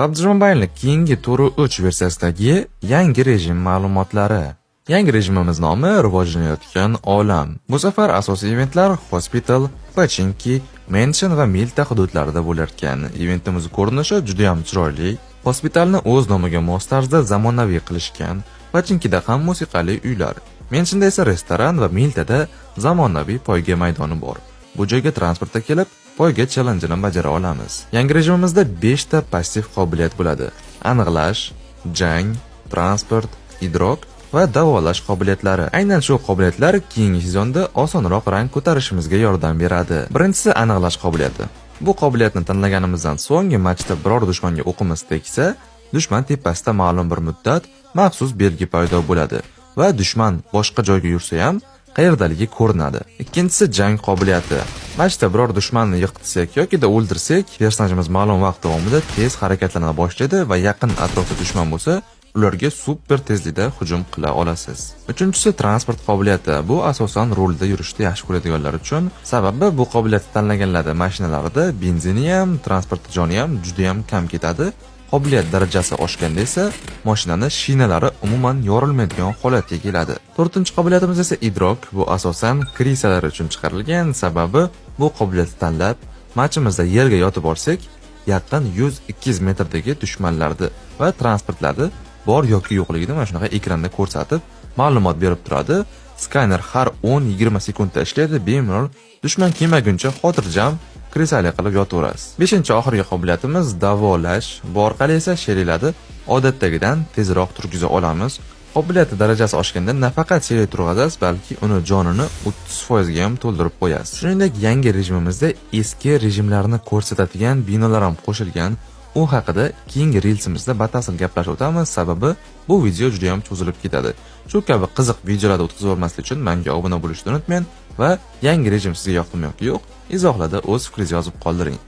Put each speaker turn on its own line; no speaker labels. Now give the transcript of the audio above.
PUBG Mobile'ning keyingi turi 3 versiyasidagi yangi rejim ma'lumotlari. Yangi rejimimiz nomi rivojlanayotgan olam. Bu safar asosiy eventlar Hospital, Pachinki, Mansion va Milta hududlarida bo'lar ekan. Eventimiz ko'rinishi juda ham chiroyli. Hospitalni o'z nomiga mos tarzda zamonaviy qilishgan. Pachinkida ham musiqali uylar. Mansionda esa restoran va Miltada zamonaviy poyga maydoni bor. Bu joyga transportda kelib, poyga challenge-ni bajara olamiz. Yangi rejimimizda 5 ta passiv qobiliyat bo'ladi. Aniqlash, jang, transport, idrok va davolash qobiliyatlari. Aynan shu qobiliyatlar keyingi sezonda osonroq rang ko'tarishimizga yordam beradi. Birinchisi aniqlash qobiliyati. Bu qobiliyatni tanlaganimizdan so'ng matchda biror dushmanga o'qimiz tegsa, dushman tepasida ma'lum bir muddat maxsus belgi paydo bo'ladi va dushman boshqa joyga yursa ham qayerdaligi ko'rinadi. Ikkinchisi jang qobiliyati. Matchda biror dushmanni yiqitsak yoki o'ldirsak, personajimiz ma'lum vaqt davomida tez harakatlana boshlaydi va yaqin atrofda dushman bo'lsa, ularga super tezlikda hujum qila olasiz. Uchinchisi transport qobiliyati. Bu asosan rulda yurishni yaxshi ko'radiganlar uchun, sababi bu qobiliyatni tanlaganlarda mashinalarida benzini ham, transport joni ham juda ham kam ketadi. Qobiliyat darajasi oshganda esa mashinani shinalari umuman yorilmaydigan holatga keladi. To'rtinchi qobiliyatimiz esa idrok. Bu asosan krisalar uchun chiqarilgan, sababi bu qobiliyatni tanlab, matchimizda yerga yotib olsak, yaqin 100-200 metrdagi dushmanlarni va transportlarni bor yoki yo'qligini mana shunaqa ekranda ko'rsatib, ma'lumot berib turadi. Skaner har 10-20 sekundda ishlaydi, bemalol dushman kelmaguncha xotirjam krisali qilib yotaverasiz. 5-oxirgi qobiliyatimiz davolash. Bu orqali esa sheriklarni odatdagidan tezroq turgiza olamiz. Qobiliyati darajasi oshganda nafaqat sherik turg'azasiz, balki uni jonini 30% ga ham to'ldirib qo'yasiz. Shuningdek, yangi rejimimizda eski rejimlarni ko'rsatadigan binolar ham qo'shilgan. U haqida keyingi reelsimizda batafsil gaplashib o'tamiz, sababi bu video juda ham cho'zilib ketadi. Shu kabi qiziq videolarni o'tkazib olmaslik uchun menga obuna bo'lishni unutmang va yangi rejim sizga yoqdimi yoki yo'q, izohlarda o'z fikringizni yozib qoldiring.